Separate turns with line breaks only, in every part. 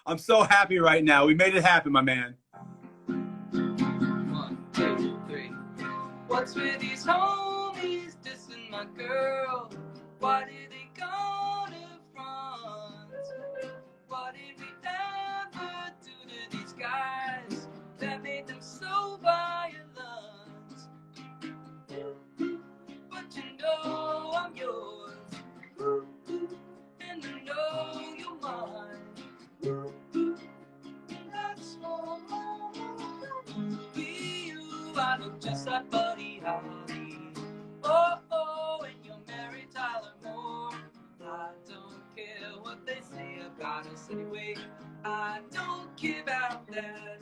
I'm so happy right now. We made it happen, my man.
1, 2, 3. What's with these homies dissing my girl? Why did they go to France? What did we ever do to these guys that made them so violent? But you know I'm yours, and I know you're mine. That's all be you. I look just like Buddy Holly. Oh, oh, and you're married Tyler Moore. I don't care what they say about us anyway. I don't care about that.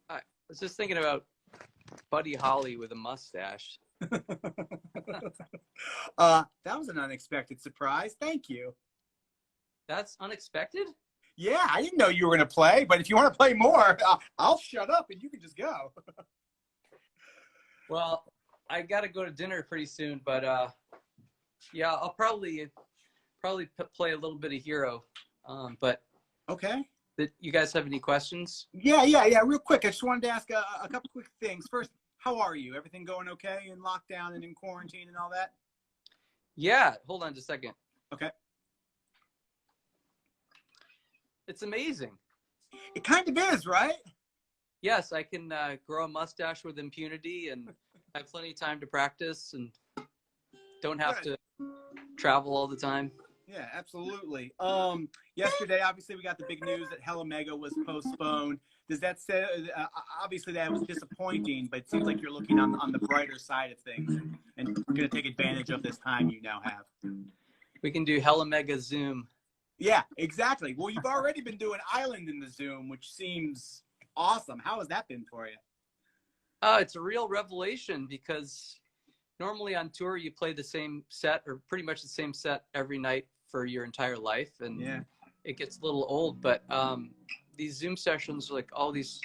I was just thinking about Buddy Holly with a mustache.
That was an unexpected surprise. Thank you.
That's unexpected?
Yeah, I didn't know you were going to play, but if you want to play more, I'll shut up and you can just go.
Well, I got to go to dinner pretty soon, but yeah, I'll probably play a little bit of Hero. But
okay.
Did you guys have any questions?
Yeah. Real quick, I just wanted to ask a couple quick things. First, how are you? Everything going okay in lockdown and in quarantine and all that?
Yeah, hold on just a second.
Okay.
It's amazing.
It kind of is, right?
Yes, I can grow a mustache with impunity and have plenty of time to practice and don't have to travel all the time.
Yeah, absolutely. Yesterday, obviously, we got the big news that Hella Mega was postponed. Does that say, obviously that was disappointing, but it seems like you're looking on the brighter side of things and going to take advantage of this time you now have.
We can do Hella Mega Zoom.
Yeah, exactly. Well, you've already been doing Island in the Zoom, which seems awesome. How has that been for you?
It's a real revelation because normally on tour you play the same set or pretty much the same set every night for your entire life, and
yeah,
it gets a little old. But these Zoom sessions are like all these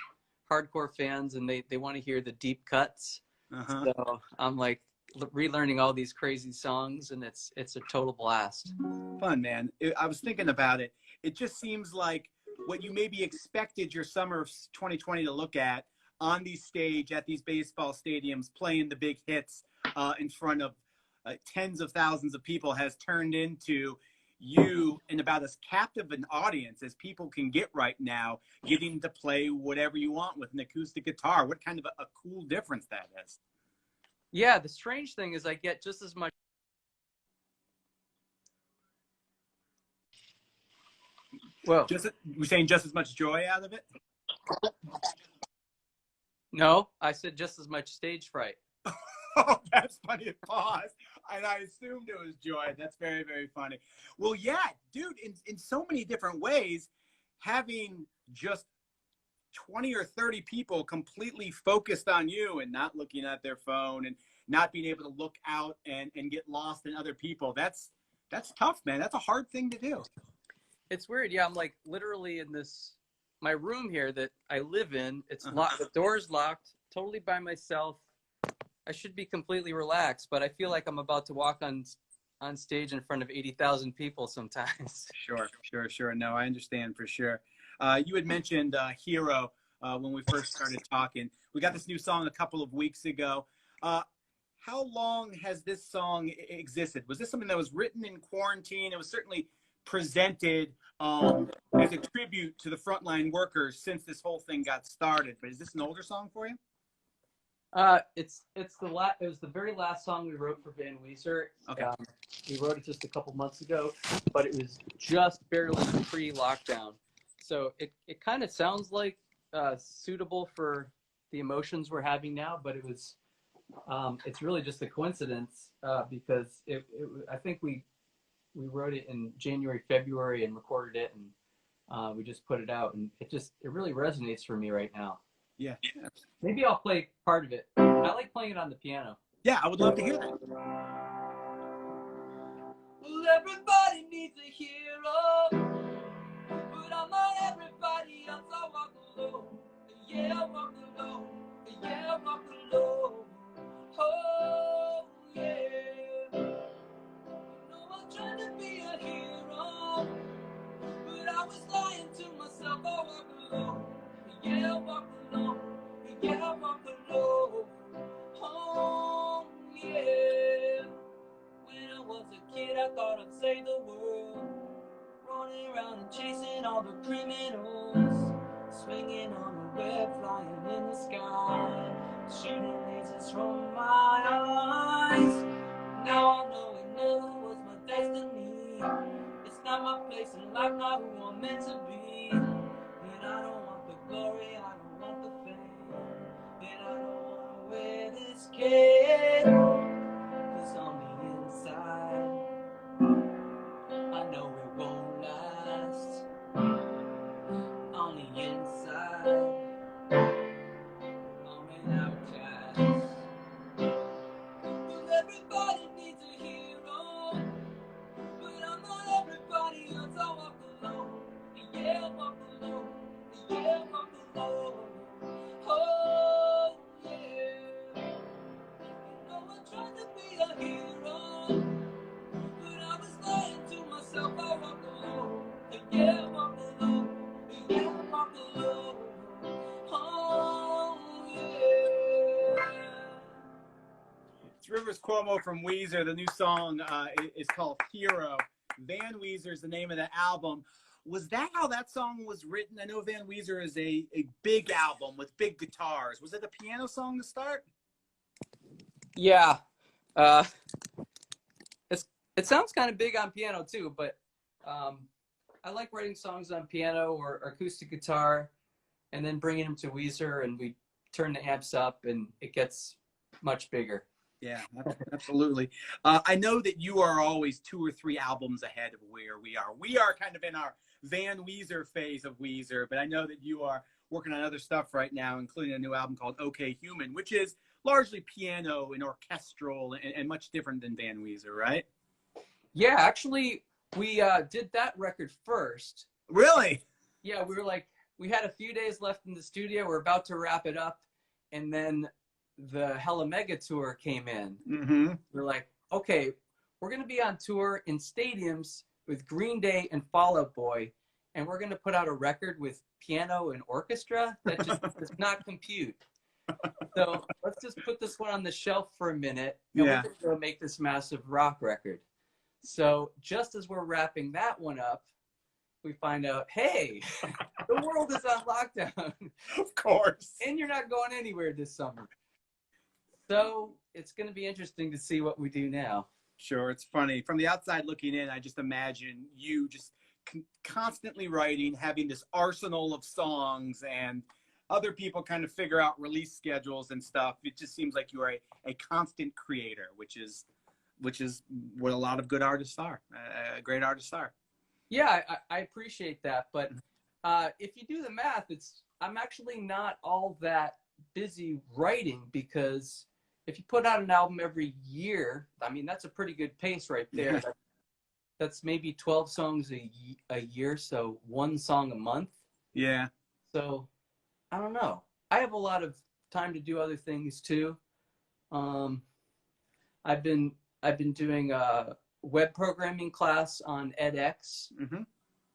hardcore fans, and they want to hear the deep cuts. So I'm like relearning all these crazy songs, and it's a total blast.
Fun, man. I was thinking about it. It just seems like what you maybe expected your summer of 2020 to look at on these stage at these baseball stadiums, playing the big hits in front of tens of thousands of people, has turned into you in about as captive an audience as people can get right now, getting to play whatever you want with an acoustic guitar. What kind of a cool difference that is.
Yeah, the strange thing is I get just as much. Well,
we're saying just as much joy out of it?
No, I said just as much stage fright.
Oh, that's funny to pause. And I assumed it was joy. That's very, very funny. Well, yeah, dude, in so many different ways, having just 20 or 30 people completely focused on you and not looking at their phone and not being able to look out and get lost in other people, that's tough, man. That's a hard thing to do.
It's weird. Yeah, I'm like literally in my room here that I live in. It's locked. The door's locked, totally by myself. I should be completely relaxed, but I feel like I'm about to walk on stage in front of 80,000 people sometimes.
Sure. No, I understand for sure. You had mentioned Hero when we first started talking. We got this new song a couple of weeks ago. How long has this song existed? Was this something that was written in quarantine? It was certainly presented as a tribute to the frontline workers since this whole thing got started. But is this an older song for you?
It was the very last song we wrote for Van Weezer.
Okay.
We wrote it just a couple months ago, but it was just barely pre-lockdown. So it kind of sounds like suitable for the emotions we're having now, but it's really just a coincidence because I think we wrote it in January, February, and recorded it, and we just put it out, and it really resonates for me right now.
Yeah.
Maybe I'll play part of it. I like playing it on the piano.
Yeah, I would love to hear that.
Well, everybody needs a hero, but I'm not everybody else. I walk alone. Yeah, I walk alone. Yeah, I walk alone. tears from my eyes. Now I know it never was my destiny. It's not my place in life, not who I'm meant to be. And I don't want the glory, I don't want the fame. And I don't want to wear this cape. 'Cause on the inside, I know it won't last. On the inside, I'm an outcast. Well, everybody needs a hero, but I'm not everybody else. I walk alone, yeah, I walk alone, yeah, I walk alone. Oh, yeah. You know I tried to be a hero, but I was lying to myself. I walk alone, yeah, I walk alone, yeah, I walk alone. Oh, yeah.
It's Rivers Cuomo from Weezer. The new song is called Hero. Van Weezer is the name of the album. Was that how that song was written? I know Van Weezer is a big album with big guitars. Was it a piano song to start?
Yeah. It sounds kind of big on piano too, but I like writing songs on piano or acoustic guitar and then bringing them to Weezer, and we turn the amps up and it gets much bigger.
Yeah, absolutely. I know that you are always 2 or 3 albums ahead of where we are. We are kind of in our Van Weezer phase of Weezer, but I know that you are working on other stuff right now, including a new album called OK Human, which is largely piano and orchestral and much different than Van Weezer, right?
Yeah, actually, we did that record first.
Really?
Yeah, we had a few days left in the studio. We're about to wrap it up, and then the Hella Mega tour came in.
Mm-hmm.
We're like, okay, we're going to be on tour in stadiums with Green Day and Fall Out Boy, and we're going to put out a record with piano and orchestra. That just does not compute. So let's just put this one on the shelf for a minute, and we're going to go make this massive rock record. So just as we're wrapping that one up, we find out, hey, the world is on lockdown.
Of course.
And you're not going anywhere this summer. So it's going to be interesting to see what we do now.
Sure, it's funny. From the outside looking in, I just imagine you just constantly writing, having this arsenal of songs, and other people kind of figure out release schedules and stuff. It just seems like you are a constant creator, which is what a lot of good artists are, great artists are.
Yeah, I appreciate that. But if you do the math, I'm actually not all that busy writing, because if you put out an album every year, I mean, that's a pretty good pace right there. Yeah. That's maybe 12 songs a year, so 1 song a month.
Yeah.
So I don't know. I have a lot of time to do other things too. I've been doing a web programming class on edX,
mm-hmm.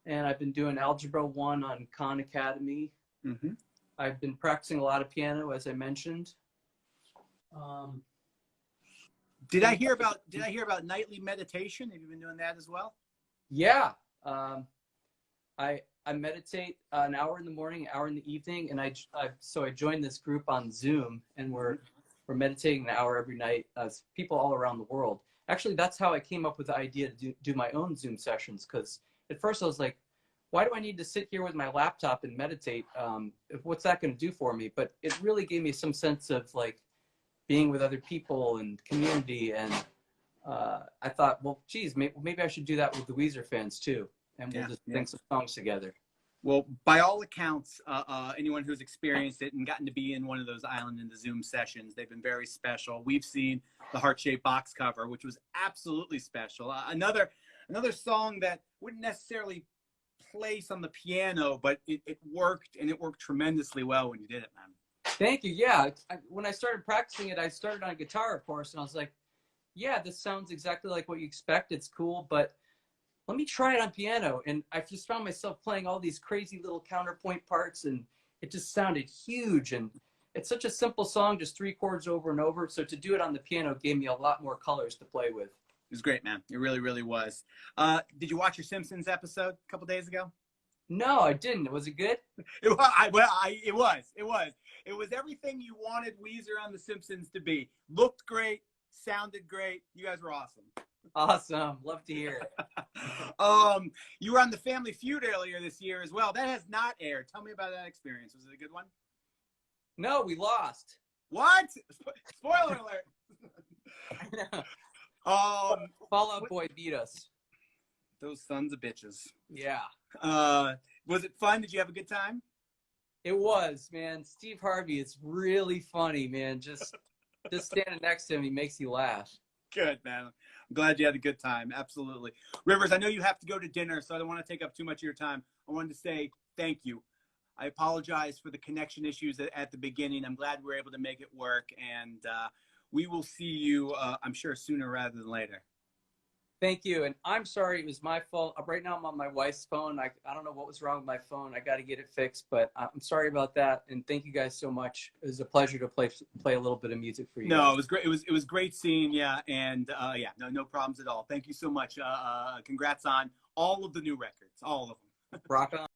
and I've been doing Algebra 1 on Khan Academy.
Mm-hmm.
I've been practicing a lot of piano, as I mentioned.
Did I hear about nightly meditation? Have you been doing that as well?
Yeah. I meditate an hour in the morning, an hour in the evening, and I joined this group on Zoom, and we're meditating an hour every night as people all around the world. Actually, that's how I came up with the idea to do my own Zoom sessions, because at first I was like, why do I need to sit here with my laptop and meditate? What's that going to do for me? But it really gave me some sense of like being with other people and community. And I thought, well, geez, maybe I should do that with the Weezer fans too. And we'll just sing some songs together.
Well, by all accounts, anyone who's experienced it and gotten to be in one of those Island in the Zoom sessions, they've been very special. We've seen the heart-shaped box cover, which was absolutely special. Another song that wouldn't necessarily place on the piano, but it worked, and it worked tremendously well when you did it, man.
Thank you. Yeah, when I started practicing it, I started on guitar, of course, and I was like, yeah, this sounds exactly like what you expect. It's cool, but let me try it on piano. And I just found myself playing all these crazy little counterpoint parts, and it just sounded huge. And it's such a simple song, just 3 chords over and over. So to do it on the piano gave me a lot more colors to play with.
It was great, man. It really, really was. Did you watch your Simpsons episode a couple days ago?
No, I didn't. Was it good?
It was everything you wanted Weezer on The Simpsons to be. Looked great, sounded great. You guys were awesome.
Awesome. Love to hear it.
You were on The Family Feud earlier this year as well. That has not aired. Tell me about that experience. Was it a good one?
No, we lost.
What? Spoiler alert.
I know.
Um,
Fall Out Boy beat us.
those sons of bitches.
Yeah.
Was it fun? Did you have a good time?
It was, man. Steve Harvey is really funny, man. Just standing next to him, he makes you laugh.
Good, man. I'm glad you had a good time. Absolutely. Rivers, I know you have to go to dinner, so I don't want to take up too much of your time. I wanted to say thank you. I apologize for the connection issues at the beginning. I'm glad we were able to make it work, and we will see you, I'm sure, sooner rather than later.
Thank you. And I'm sorry, it was my fault. Right now I'm on my wife's phone. I don't know what was wrong with my phone. I got to get it fixed, but I'm sorry about that. And thank you guys so much. It was a pleasure to play a little bit of music for you.
No,
guys.
it was great. It was great seeing you, and yeah, no problems at all. Thank you so much. Congrats on all of the new records, all of them.
Rock on.